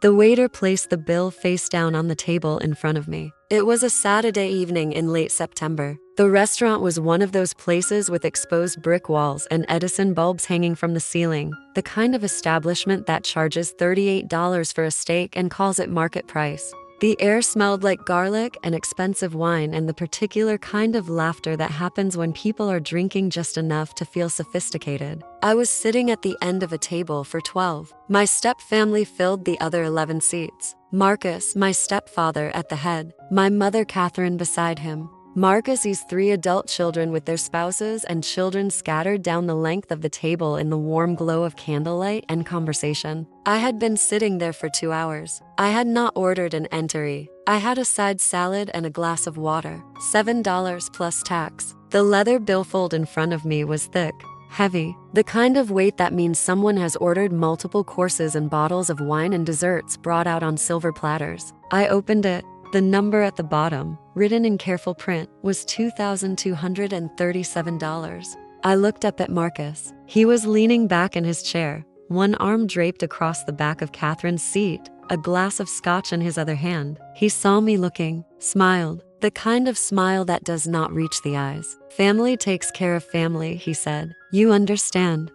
The waiter placed the bill face down on the table in front of me. It was a Saturday evening in late September. The restaurant was one of those places with exposed brick walls and Edison bulbs hanging from the ceiling, the kind of establishment that charges $38 for a steak and calls it market price. The air smelled like garlic and expensive wine and the particular kind of laughter that happens when people are drinking just enough to feel sophisticated. I was sitting at the end of a table for 12. My step-family filled the other 11 seats. Marcus, my stepfather, at the head. My mother, Catherine, beside him. Marcus's 3 adult children with their spouses and children scattered down the length of the table in the warm glow of candlelight and conversation. I had been sitting there for 2 hours. I had not ordered an entrée. I had a side salad and a glass of water. $7 plus tax. The leather billfold in front of me was thick, heavy, the kind of weight that means someone has ordered multiple courses and bottles of wine and desserts brought out on silver platters. I opened it. The number at the bottom, written in careful print, was $2,237. I looked up at Marcus. He was leaning back in his chair, one arm draped across the back of Catherine's seat, a glass of scotch in his other hand. He saw me looking, smiled, the kind of smile that does not reach the eyes. "Family takes care of family," he said. "You understand."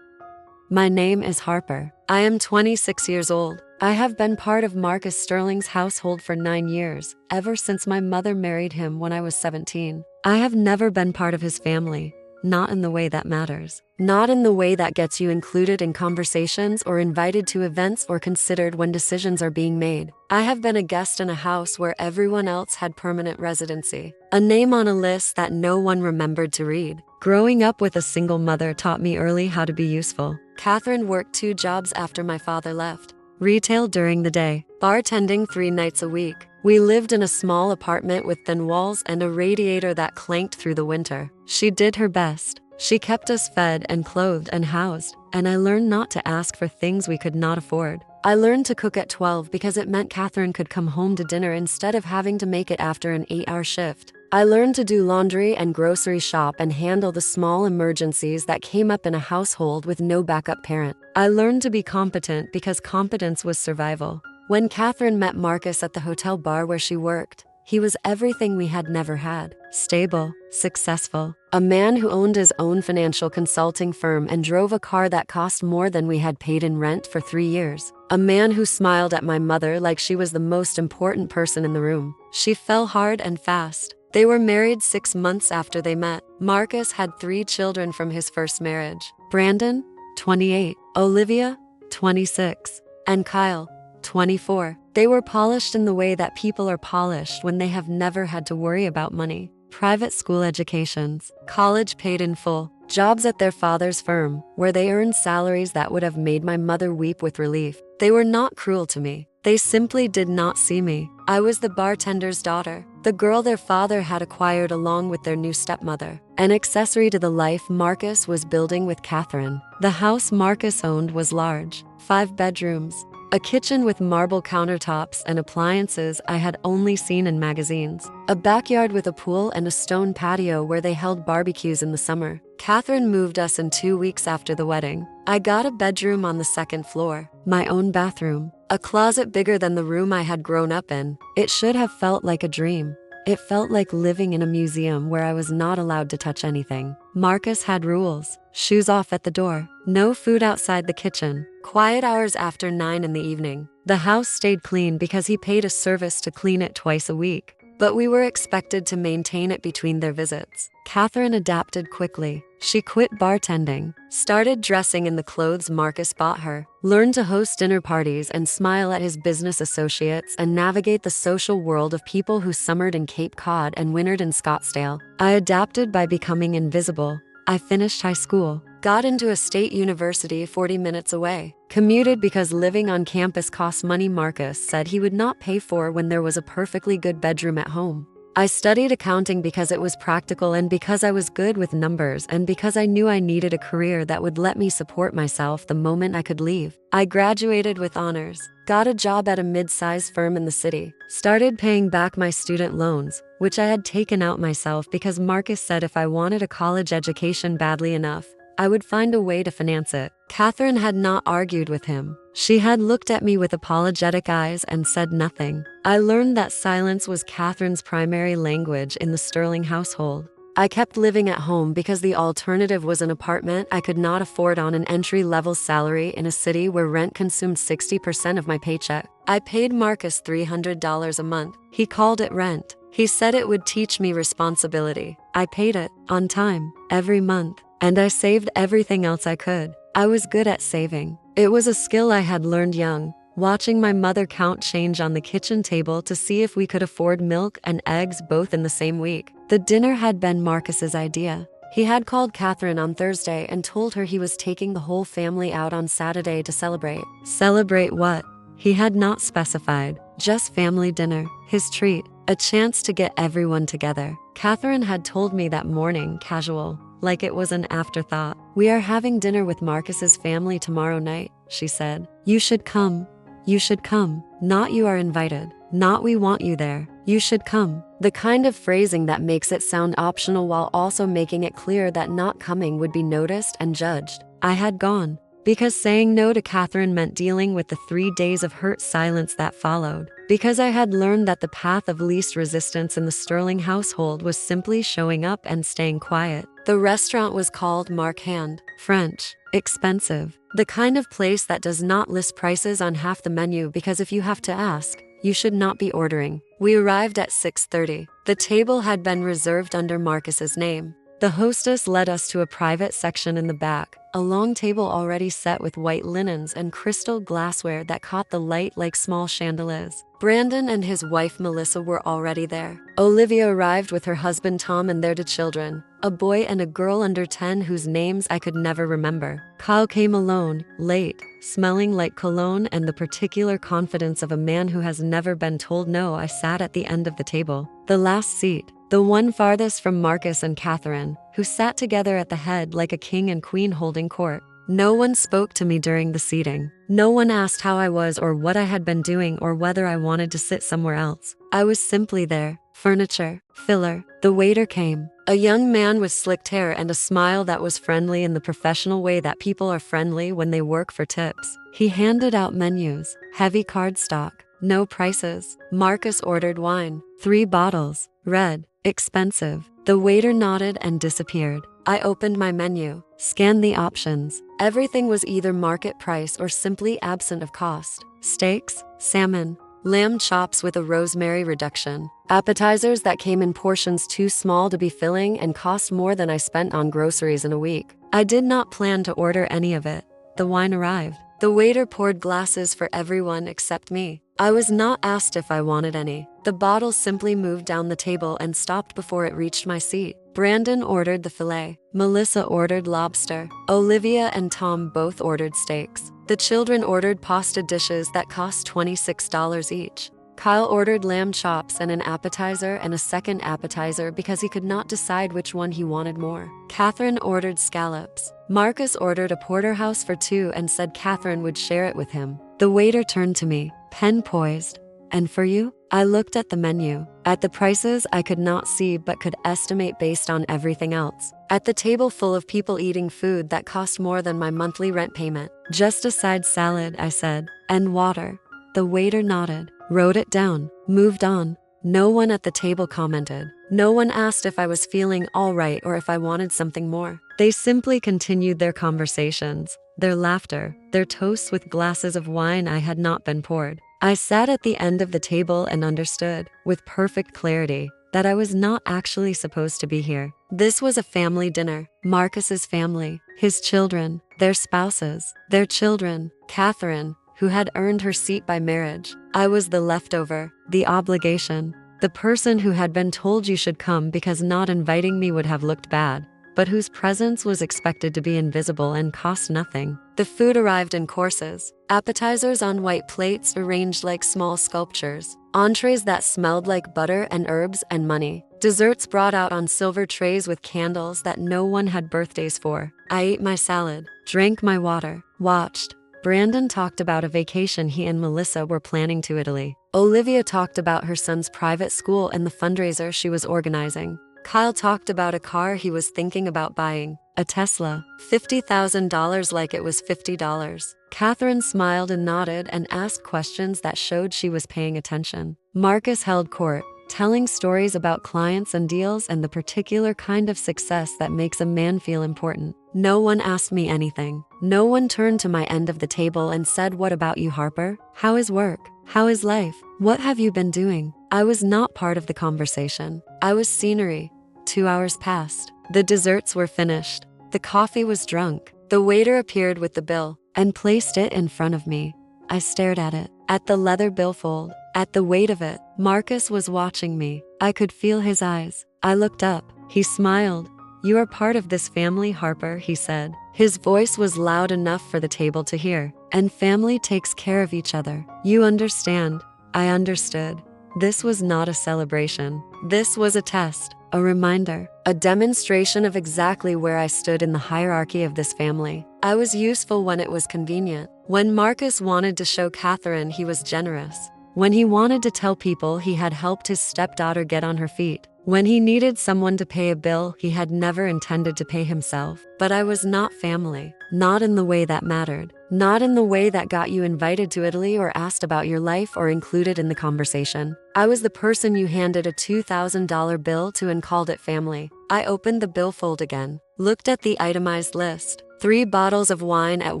My name is Harper. I am 26 years old. I have been part of Marcus Sterling's household for 9 years, ever since my mother married him when I was 17. I have never been part of his family, not in the way that matters. Not in the way that gets you included in conversations or invited to events or considered when decisions are being made. I have been a guest in a house where everyone else had permanent residency, a name on a list that no one remembered to read. Growing up with a single mother taught me early how to be useful. Catherine worked 2 jobs after my father left. Retail during the day, bartending 3 nights a week. We lived in a small apartment with thin walls and a radiator that clanked through the winter. She did her best. She kept us fed and clothed and housed, and I learned not to ask for things we could not afford. I learned to cook at 12 because it meant Catherine could come home to dinner instead of having to make it after an 8-hour shift. I learned to do laundry and grocery shop and handle the small emergencies that came up in a household with no backup parent. I learned to be competent because competence was survival. When Catherine met Marcus at the hotel bar where she worked, he was everything we had never had. Stable, successful, a man who owned his own financial consulting firm and drove a car that cost more than we had paid in rent for 3 years. A man who smiled at my mother like she was the most important person in the room. She fell hard and fast. They were married 6 months after they met. Marcus had 3 children from his first marriage. Brandon, 28, Olivia, 26, and Kyle, 24. They were polished in the way that people are polished when they have never had to worry about money. Private school educations, college paid in full, jobs at their father's firm, where they earned salaries that would have made my mother weep with relief. They were not cruel to me. They simply did not see me. I was the bartender's daughter, the girl their father had acquired along with their new stepmother, an accessory to the life Marcus was building with Catherine. The house Marcus owned was large, 5 bedrooms, a kitchen with marble countertops and appliances I had only seen in magazines, a backyard with a pool and a stone patio where they held barbecues in the summer. Catherine moved us in 2 weeks after the wedding. I got a bedroom on the 2nd floor, my own bathroom, a closet bigger than the room I had grown up in. It should have felt like a dream. It felt like living in a museum where I was not allowed to touch anything. Marcus had rules. Shoes off at the door. No food outside the kitchen. Quiet hours after 9 in the evening. The house stayed clean because he paid a service to clean it twice a week. But we were expected to maintain it between their visits. Catherine adapted quickly. She quit bartending, started dressing in the clothes Marcus bought her, learned to host dinner parties and smile at his business associates and navigate the social world of people who summered in Cape Cod and wintered in Scottsdale. I adapted by becoming invisible. I finished high school, got into a state university 40 minutes away, commuted because living on campus cost money Marcus said he would not pay for when there was a perfectly good bedroom at home. I studied accounting because it was practical and because I was good with numbers and because I knew I needed a career that would let me support myself the moment I could leave. I graduated with honors, got a job at a mid-sized firm in the city, started paying back my student loans, which I had taken out myself because Marcus said if I wanted a college education badly enough, I would find a way to finance it. Catherine had not argued with him. She had looked at me with apologetic eyes and said nothing. I learned that silence was Catherine's primary language in the Sterling household. I kept living at home because the alternative was an apartment I could not afford on an entry-level salary in a city where rent consumed 60% of my paycheck. I paid Marcus $300 a month. He called it rent. He said it would teach me responsibility. I paid it, on time, every month, and I saved everything else I could. I was good at saving. It was a skill I had learned young, watching my mother count change on the kitchen table to see if we could afford milk and eggs both in the same week. The dinner had been Marcus's idea. He had called Catherine on Thursday and told her he was taking the whole family out on Saturday to celebrate. Celebrate what? He had not specified. Just family dinner, his treat, a chance to get everyone together. Catherine had told me that morning, casual, like it was an afterthought. We are having dinner with Marcus's family tomorrow night, she said. You should come. You should come. Not you are invited. Not we want you there. You should come. The kind of phrasing that makes it sound optional while also making it clear that not coming would be noticed and judged. I had gone, because saying no to Catherine meant dealing with the 3 days of hurt silence that followed. Because I had learned that the path of least resistance in the Sterling household was simply showing up and staying quiet. The restaurant was called Mark Hand, French, expensive. The kind of place that does not list prices on half the menu because if you have to ask, you should not be ordering. We arrived at 6:30. The table had been reserved under Marcus's name. The hostess led us to a private section in the back, a long table already set with white linens and crystal glassware that caught the light like small chandeliers. Brandon and his wife Melissa were already there. Olivia arrived with her husband Tom and their 2 children, a boy and a girl under 10 whose names I could never remember. Kyle came alone, late, smelling like cologne and the particular confidence of a man who has never been told no. I sat at the end of the table, the last seat. The one farthest from Marcus and Catherine, who sat together at the head like a king and queen holding court. No one spoke to me during the seating. No one asked how I was or what I had been doing or whether I wanted to sit somewhere else. I was simply there, furniture, filler. The waiter came. A young man with slicked hair and a smile that was friendly in the professional way that people are friendly when they work for tips. He handed out menus, heavy cardstock, no prices. Marcus ordered wine, 3 bottles, red, expensive. The waiter nodded and disappeared. I opened my menu, scanned the options. Everything was either market price or simply absent of cost. Steaks, salmon, lamb chops with a rosemary reduction, appetizers that came in portions too small to be filling and cost more than I spent on groceries in a week. I did not plan to order any of it. The wine arrived. The waiter poured glasses for everyone except me. I was not asked if I wanted any. The bottle simply moved down the table and stopped before it reached my seat. Brandon ordered the filet. Melissa ordered lobster. Olivia and Tom both ordered steaks. The children ordered pasta dishes that cost $26 each. Kyle ordered lamb chops and an appetizer and a second appetizer because he could not decide which one he wanted more. Catherine ordered scallops. Marcus ordered a porterhouse for 2 and said Catherine would share it with him. The waiter turned to me, pen poised. And for you? I looked at the menu. At the prices I could not see but could estimate based on everything else. At the table full of people eating food that cost more than my monthly rent payment. Just a side salad, I said, and water. The waiter nodded, wrote it down, moved on. No one at the table commented. No one asked if I was feeling all right or if I wanted something more. They simply continued their conversations, their laughter, their toasts with glasses of wine I had not been poured. I sat at the end of the table and understood, with perfect clarity, that I was not actually supposed to be here. This was a family dinner. Marcus's family, his children, their spouses, their children, Catherine, who had earned her seat by marriage. I was the leftover, the obligation, the person who had been told you should come because not inviting me would have looked bad, but whose presence was expected to be invisible and cost nothing. The food arrived in courses, appetizers on white plates arranged like small sculptures, entrees that smelled like butter and herbs and money, desserts brought out on silver trays with candles that no one had birthdays for. I ate my salad, drank my water, watched. Brandon talked about a vacation he and Melissa were planning to Italy. Olivia talked about her son's private school and the fundraiser she was organizing. Kyle talked about a car he was thinking about buying, a Tesla, $50,000 like it was $50. Catherine smiled and nodded and asked questions that showed she was paying attention. Marcus held court, telling stories about clients and deals and the particular kind of success that makes a man feel important. No one asked me anything. No one turned to my end of the table and said, "What about you, Harper? How is work? How is life? What have you been doing?" I was not part of the conversation. I was scenery. 2 hours passed. The desserts were finished. The coffee was drunk. The waiter appeared with the bill and placed it in front of me. I stared at it, at the leather billfold, at the weight of it. Marcus was watching me. I could feel his eyes. I looked up. He smiled. "You are part of this family, Harper," he said. His voice was loud enough for the table to hear. "And family takes care of each other. You understand." I understood. This was not a celebration. This was a test, a reminder, a demonstration of exactly where I stood in the hierarchy of this family. I was useful when it was convenient. When Marcus wanted to show Catherine he was generous. When he wanted to tell people he had helped his stepdaughter get on her feet. When he needed someone to pay a bill he had never intended to pay himself. But I was not family. Not in the way that mattered. Not in the way that got you invited to Italy or asked about your life or included in the conversation. I was the person you handed a $2,000 bill to and called it family. I opened the billfold again. Looked at the itemized list. 3 bottles of wine at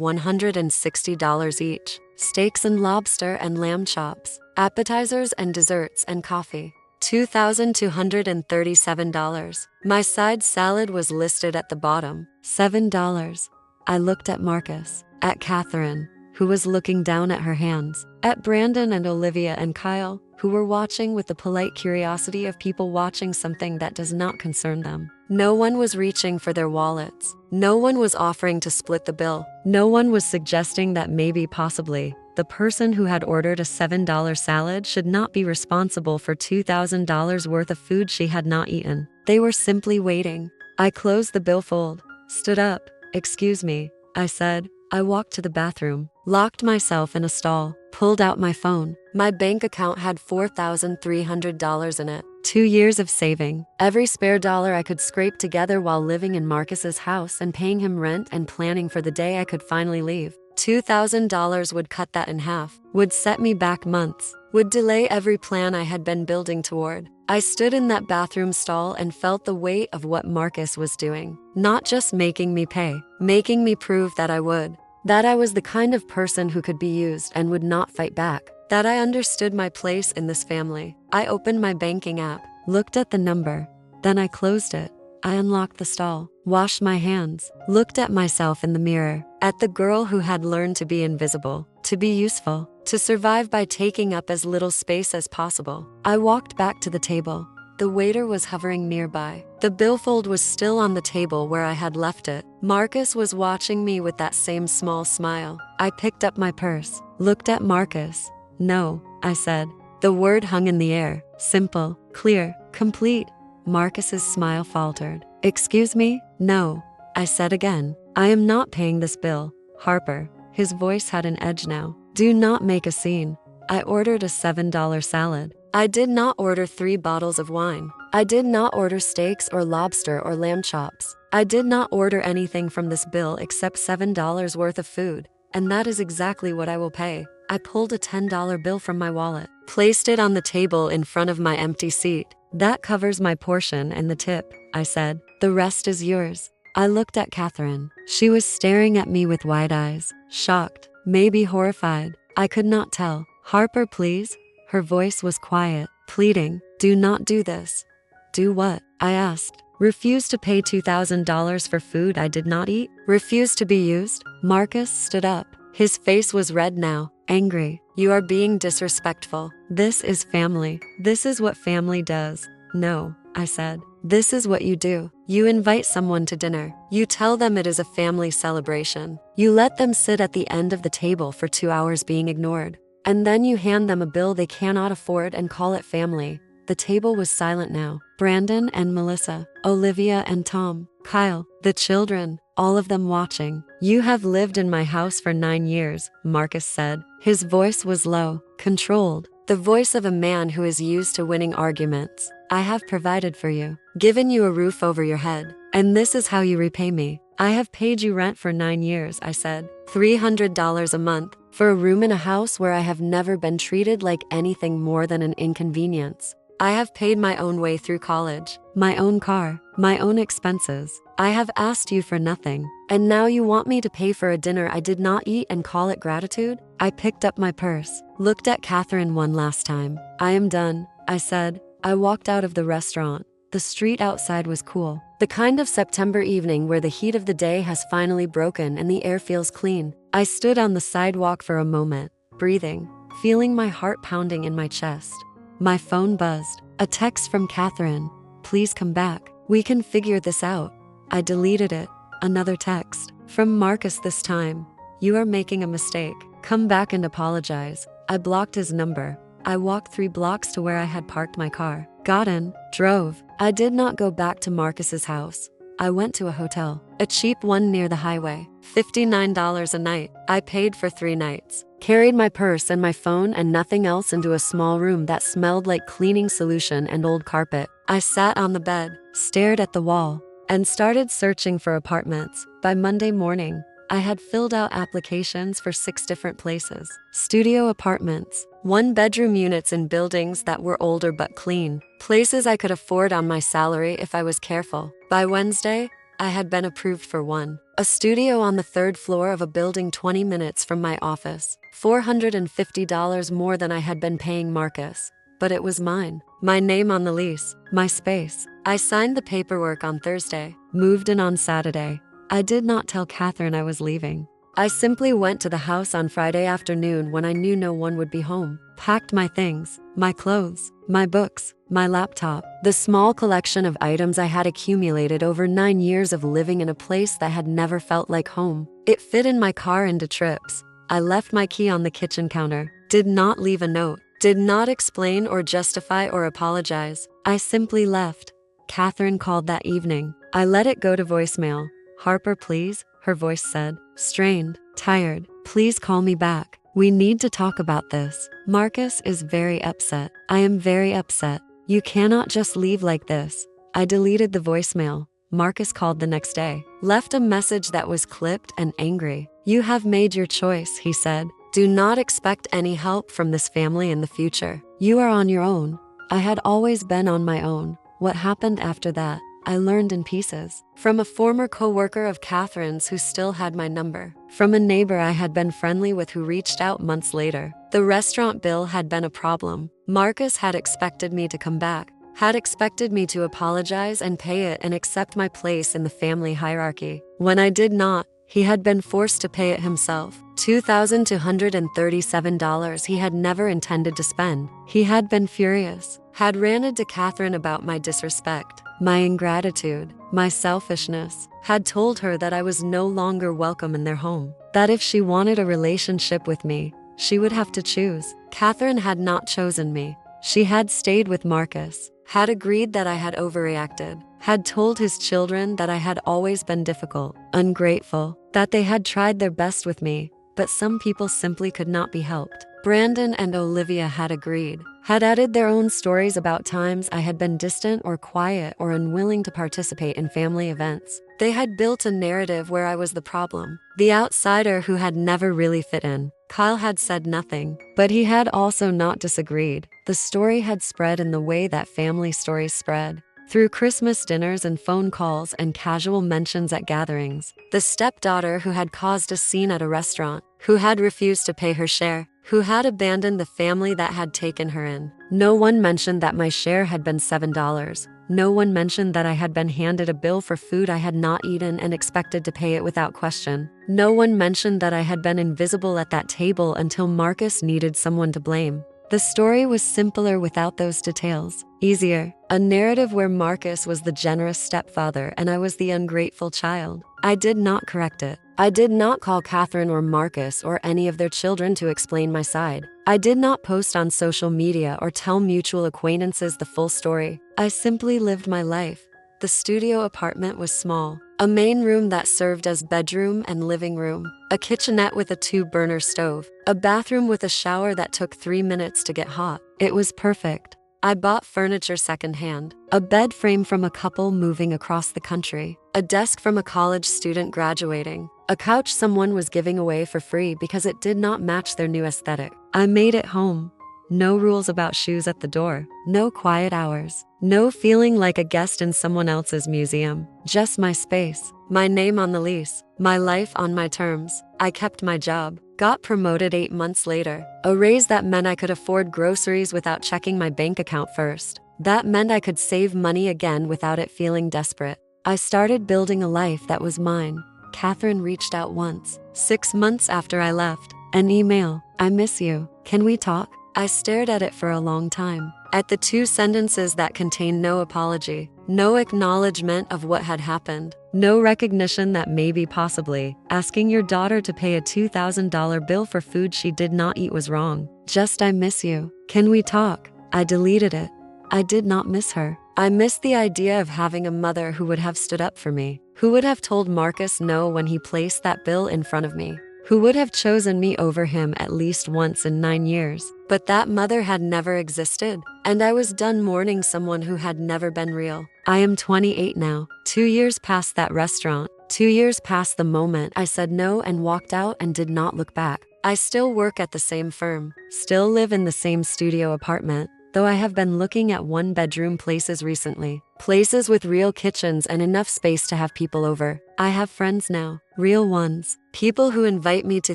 $160 each. Steaks and lobster and lamb chops. Appetizers and desserts and coffee. $2,237. My side salad was listed at the bottom. $7. I looked at Marcus, at Catherine, who was looking down at her hands, at Brandon and Olivia and Kyle, who were watching with the polite curiosity of people watching something that does not concern them. No one was reaching for their wallets. No one was offering to split the bill. No one was suggesting that maybe, possibly, the person who had ordered a $7 salad should not be responsible for $2,000 worth of food she had not eaten. They were simply waiting. I closed the billfold, stood up. "Excuse me," I said. I walked to the bathroom, locked myself in a stall, pulled out my phone. My bank account had $4,300 in it. 2 years of saving. Every spare dollar I could scrape together while living in Marcus's house and paying him rent and planning for the day I could finally leave. $2,000 would cut that in half, would set me back months, would delay every plan I had been building toward. I stood in that bathroom stall and felt the weight of what Marcus was doing. Not just making me pay, making me prove that I would. That I was the kind of person who could be used and would not fight back. That I understood my place in this family. I opened my banking app, looked at the number, then I closed it. I unlocked the stall, washed my hands, looked at myself in the mirror, at the girl who had learned to be invisible, to be useful, to survive by taking up as little space as possible. I walked back to the table. The waiter was hovering nearby. The billfold was still on the table where I had left it. Marcus was watching me with that same small smile. I picked up my purse, looked at Marcus. "No," I said. The word hung in the air, simple, clear, complete. Marcus's smile faltered. "Excuse me? No," I said again. "I am not paying this bill, Harper." His voice had an edge now. "Do not make a scene." I ordered a $7 salad. I did not order 3 bottles of wine. I did not order steaks or lobster or lamb chops. I did not order anything from this bill except $7 worth of food, and that is exactly what I will pay. I pulled a $10 bill from my wallet, placed it on the table in front of my empty seat. "That covers my portion and the tip," I said. "The rest is yours." I looked at Catherine. She was staring at me with wide eyes, shocked, maybe horrified. I could not tell. "Harper, please." Her voice was quiet, pleading. "Do not do this." "Do what?" I asked. "Refuse to pay $2,000 for food I did not eat? Refuse to be used?" Marcus stood up. His face was red now, angry. "You are being disrespectful. This is family. This is what family does." "No," I said. "This is what you do. You invite someone to dinner. You tell them it is a family celebration. You let them sit at the end of the table for 2 hours being ignored. And then you hand them a bill they cannot afford and call it family." The table was silent now. Brandon and Melissa, Olivia and Tom, Kyle, the children, all of them watching. "You have lived in my house for 9 years, Marcus said. His voice was low, controlled. the voice of a man who is used to winning arguments. I have provided for you, given you a roof over your head, and this is how you repay me. I have paid you rent for 9 years, I said. $300 a month for a room in a house where I have never been treated like anything more than an inconvenience. I have paid my own way through college, my own car, my own expenses. I have asked you for nothing, and now you want me to pay for a dinner I did not eat and call it gratitude? I picked up my purse, looked at Catherine one last time. I am done, I said. I walked out of the restaurant. The street outside was cool, the kind of September evening where the heat of the day has finally broken and the air feels clean. I stood on the sidewalk for a moment, breathing, feeling my heart pounding in my chest. My phone buzzed. A text from Catherine. Please come back. We can figure this out. I deleted it. Another text. From Marcus this time. You are making a mistake. Come back and apologize. I blocked his number. I walked 3 blocks to where I had parked my car. Got in, drove. I did not go back to Marcus's house. I went to a hotel, a cheap one near the highway. $59 a night. I paid for 3 nights. Carried my purse and my phone and nothing else into a small room that smelled like cleaning solution and old carpet. I sat on the bed, stared at the wall, and started searching for apartments. By Monday morning, I had filled out applications for 6 different places. Studio apartments, 1-bedroom units in buildings that were older but clean, places I could afford on my salary if I was careful. By Wednesday, I had been approved for one. A studio on the 3rd floor of a building 20 minutes from my office. $450 more than I had been paying Marcus. But it was mine. My name on the lease. My space. I signed the paperwork on Thursday. Moved in on Saturday. I did not tell Catherine I was leaving. I simply went to the house on Friday afternoon when I knew no one would be home. Packed my things, my clothes, my books, my laptop, the small collection of items I had accumulated over 9 years of living in a place that had never felt like home. It fit in my car into trips. I left my key on the kitchen counter, did not leave a note, did not explain or justify or apologize. I simply left. Catherine called that evening. I let it go to voicemail. Harper, please, her voice said, strained, tired. Please call me back. We need to talk about this. Marcus is very upset. I am very upset. You cannot just leave like this. I deleted the voicemail. Marcus called the next day, left a message that was clipped and angry. You have made your choice, he said. Do not expect any help from this family in the future. You are on your own. I had always been on my own. What happened after that? I learned in pieces. From a former co-worker of Catherine's who still had my number. From a neighbor I had been friendly with who reached out months later. The restaurant bill had been a problem. Marcus had expected me to come back. Had expected me to apologize and pay it and accept my place in the family hierarchy. When I did not, he had been forced to pay it himself. $2,237 he had never intended to spend. He had been furious. Had ranted to Catherine about my disrespect, my ingratitude, my selfishness. Had told her that I was no longer welcome in their home. That if she wanted a relationship with me, she would have to choose. Catherine had not chosen me. She had stayed with Marcus. Had agreed that I had overreacted. Had told his children that I had always been difficult, ungrateful, that they had tried their best with me, but some people simply could not be helped. Brandon and Olivia had agreed, had added their own stories about times I had been distant or quiet or unwilling to participate in family events. They had built a narrative where I was the problem, the outsider who had never really fit in. Kyle had said nothing, but he had also not disagreed. The story had spread in the way that family stories spread. Through Christmas dinners and phone calls and casual mentions at gatherings. The stepdaughter who had caused a scene at a restaurant, who had refused to pay her share, who had abandoned the family that had taken her in. No one mentioned that my share had been $7. No one mentioned that I had been handed a bill for food I had not eaten and expected to pay it without question. No one mentioned that I had been invisible at that table until Marcus needed someone to blame. The story was simpler without those details. Easier. A narrative where Marcus was the generous stepfather and I was the ungrateful child. I did not correct it. I did not call Catherine or Marcus or any of their children to explain my side. I did not post on social media or tell mutual acquaintances the full story. I simply lived my life. The studio apartment was small. A main room that served as bedroom and living room. A kitchenette with a 2-burner stove. A bathroom with a shower that took 3 minutes to get hot. It was perfect. I bought furniture secondhand. A bed frame from a couple moving across the country. A desk from a college student graduating. A couch someone was giving away for free because it did not match their new aesthetic. I made it home. No rules about shoes at the door. No quiet hours. No feeling like a guest in someone else's museum. Just my space. My name on the lease. My life on my terms. I kept my job. Got promoted 8 months later. A raise that meant I could afford groceries without checking my bank account first. That meant I could save money again without it feeling desperate. I started building a life that was mine. Catherine reached out once. 6 months after I left. An email. I miss you. Can we talk? I stared at it for a long time. At the 2 sentences that contained no apology. No acknowledgement of what had happened. No recognition that maybe possibly asking your daughter to pay a $2,000 bill for food she did not eat was wrong. Just I miss you. Can we talk? I deleted it. I did not miss her. I missed the idea of having a mother who would have stood up for me. Who would have told Marcus no when he placed that bill in front of me. Who would have chosen me over him at least once in 9 years. But that mother had never existed, and I was done mourning someone who had never been real. I am 28 now, 2 years past that restaurant, 2 years past the moment I said no and walked out and did not look back. I still work at the same firm, still live in the same studio apartment, though I have been looking at 1-bedroom places recently. Places with real kitchens and enough space to have people over. I have friends now, real ones. People who invite me to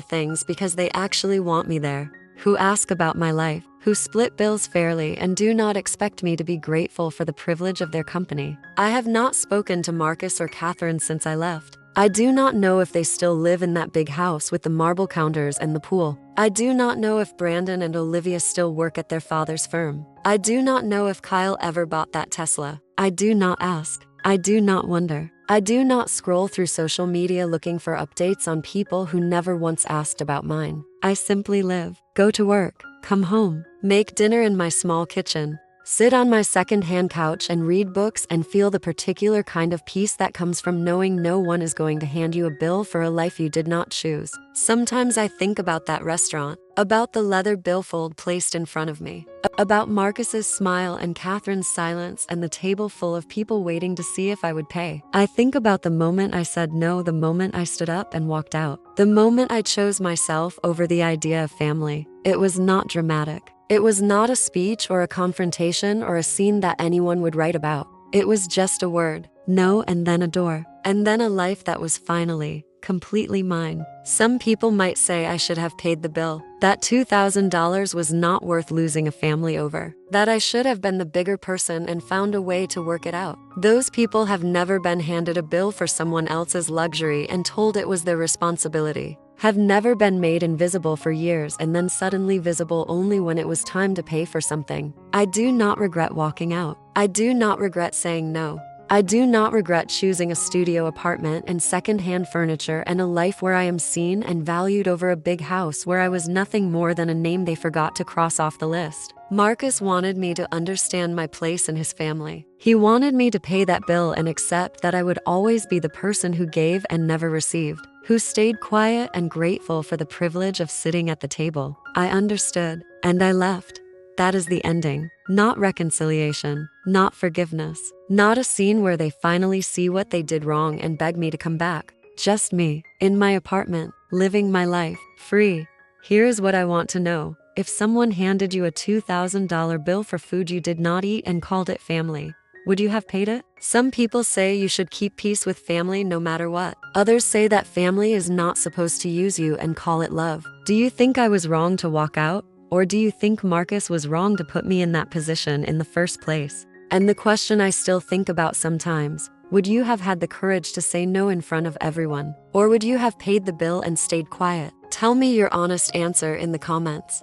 things because they actually want me there. Who ask about my life, who split bills fairly and do not expect me to be grateful for the privilege of their company. I have not spoken to Marcus or Catherine since I left. I do not know if they still live in that big house with the marble counters and the pool. I do not know if Brandon and Olivia still work at their father's firm. I do not know if Kyle ever bought that Tesla. I do not ask. I do not wonder. I do not scroll through social media looking for updates on people who never once asked about mine. I simply live, go to work, come home, make dinner in my small kitchen, sit on my second-hand couch and read books and feel the particular kind of peace that comes from knowing no one is going to hand you a bill for a life you did not choose. Sometimes I think about that restaurant, about the leather billfold placed in front of me, about Marcus's smile and Catherine's silence and the table full of people waiting to see if I would pay. I think about the moment I said no, the moment I stood up and walked out, the moment I chose myself over the idea of family. It was not dramatic. It was not a speech or a confrontation or a scene that anyone would write about. It was just a word, no, and then a door, and then a life that was finally, completely mine. Some people might say I should have paid the bill, that $2,000 was not worth losing a family over, that I should have been the bigger person and found a way to work it out. Those people have never been handed a bill for someone else's luxury and told it was their responsibility. Have never been made invisible for years and then suddenly visible only when it was time to pay for something. I do not regret walking out. I do not regret saying no. I do not regret choosing a studio apartment and second-hand furniture and a life where I am seen and valued over a big house where I was nothing more than a name they forgot to cross off the list. Marcus wanted me to understand my place in his family. He wanted me to pay that bill and accept that I would always be the person who gave and never received, who stayed quiet and grateful for the privilege of sitting at the table. I understood, and I left. That is the ending. Not reconciliation, not forgiveness, not a scene where they finally see what they did wrong and beg me to come back. Just me, in my apartment, living my life, free. Here's what I want to know. If someone handed you a $2,000 bill for food you did not eat and called it family, would you have paid it? Some people say you should keep peace with family no matter what. Others say that family is not supposed to use you and call it love. Do you think I was wrong to walk out? Or do you think Marcus was wrong to put me in that position in the first place? And the question I still think about sometimes, would you have had the courage to say no in front of everyone? Or would you have paid the bill and stayed quiet? Tell me your honest answer in the comments.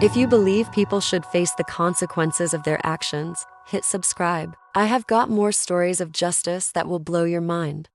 If you believe people should face the consequences of their actions, hit subscribe. I have got more stories of justice that will blow your mind.